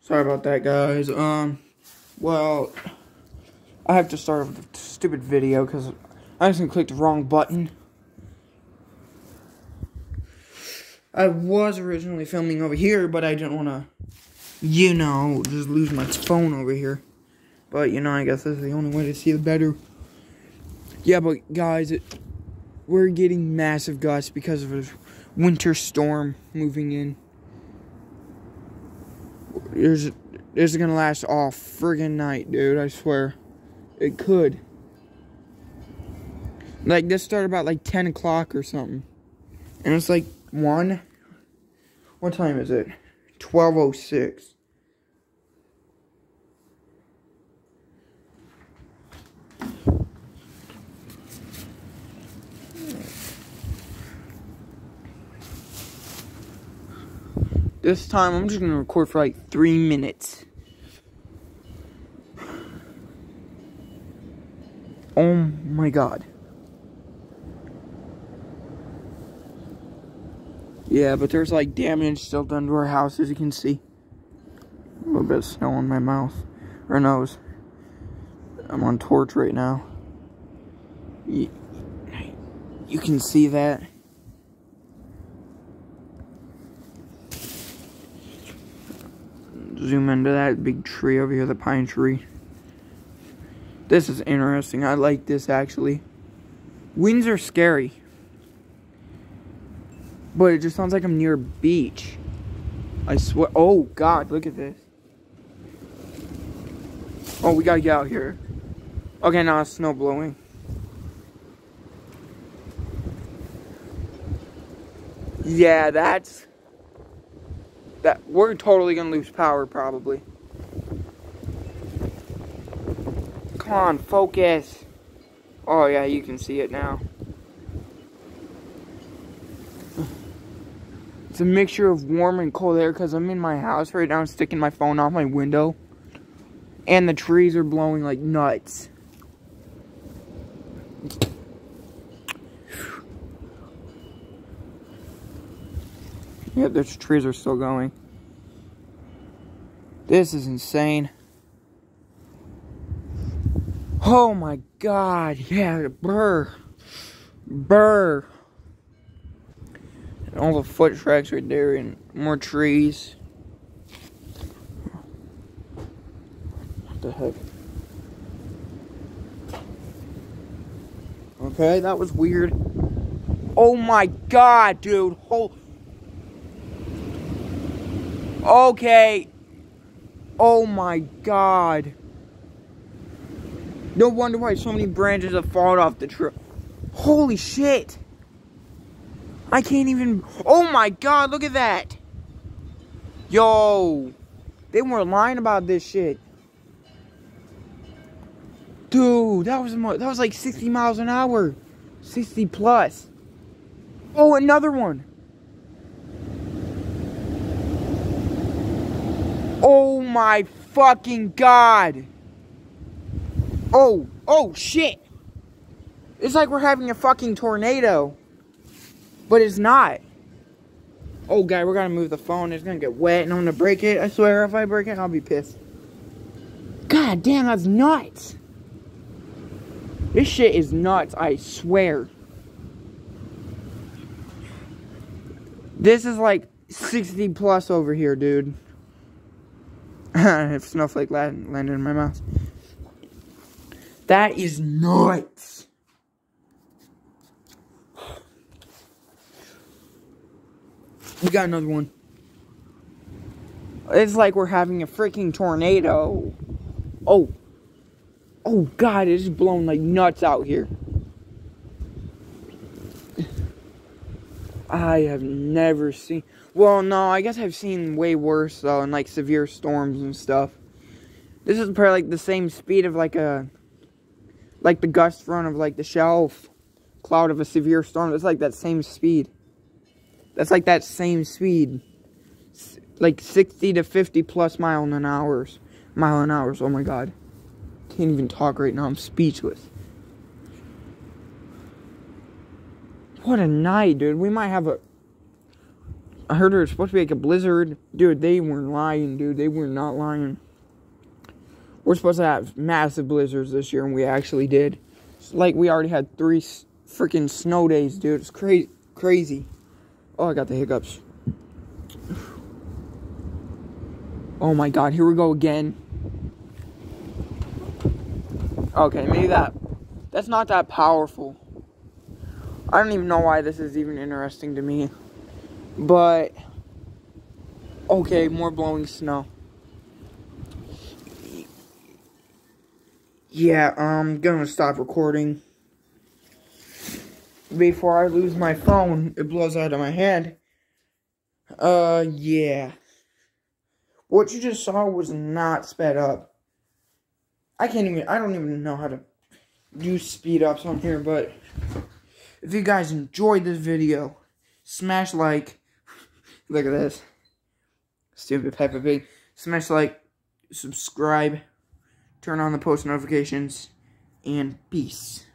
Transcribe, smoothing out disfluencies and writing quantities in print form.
Sorry about that, guys. Well, I have to start with a stupid video because I accidentally clicked the wrong button. I was originally filming over here, but I didn't want to, just lose my phone over here. But, I guess this is the only way to see it better. Yeah, but, guys, we're getting massive gusts because of a winter storm moving in. This is gonna last all friggin' night, dude. I swear. It could. Like, this started about, 10 o'clock or something. And it's, 1. What time is it? 12:06. This time, I'm just gonna record for 3 minutes. Oh my god. Yeah, but there's damage still done to our house, as you can see. A little bit of snow on my mouth. Or nose. I'm on torch right now. You can see that. Zoom into that big tree over here, the pine tree. This is interesting. I like this, actually. Winds are scary. But it just sounds like I'm near a beach. I swear. Oh, God, look at this. Oh, we gotta get out here. Okay, now it's snow blowing. Yeah, we're totally gonna lose power, probably. Come on, focus. Oh, yeah, you can see it now. It's a mixture of warm and cold air because I'm in my house right now. I'm sticking my phone off my window. And the trees are blowing like nuts. Yeah, the trees are still going. This is insane. Oh my god, yeah, burr. And all the foot tracks right there and more trees. What the heck? Okay, that was weird. Oh my god, dude. Okay. Oh my god. No wonder why so many branches have fallen off the tree. Holy shit. I can't even... Oh my god, look at that. Yo. They weren't lying about this shit. Dude, that was like 60 miles an hour. 60 plus. Oh, another one. Oh my fucking god. Oh shit. It's like we're having a fucking tornado. But it's not. Oh, guy, we're gonna move the phone. It's gonna get wet and I'm gonna break it. I swear, if I break it, I'll be pissed. God damn, that's nuts. This shit is nuts, I swear. This is like 60 plus over here, dude. If snowflake landed in my mouth. That is nuts. We got another one. It's like we're having a freaking tornado. Oh god, it's just blowing like nuts out here. I have never seen... Well, no, I guess I've seen way worse, though, in, severe storms and stuff. This is probably, the same speed of, the gust run of, the shelf cloud of a severe storm. It's, that same speed. That's, that same speed. 60 to 50 plus mile an hour. Oh, my God. Can't even talk right now. I'm speechless. What a night, dude. We might have a... I heard it was supposed to be like a blizzard. Dude, they weren't lying, dude. They were not lying. We're supposed to have massive blizzards this year, and we actually did. Like, we already had 3 freaking snow days, dude. It's crazy. Oh, I got the hiccups. Oh my god, here we go again. Okay, maybe that's not that powerful. I don't even know why this is even interesting to me. But, okay, more blowing snow. Yeah, I'm gonna stop recording. Before I lose my phone, it blows out of my hand. Yeah. What you just saw was not sped up. I don't even know how to do speed ups on here, but if you guys enjoyed this video, smash like. Look at this. Stupid Peppa Pig. Smash like, subscribe, turn on the post notifications, and peace.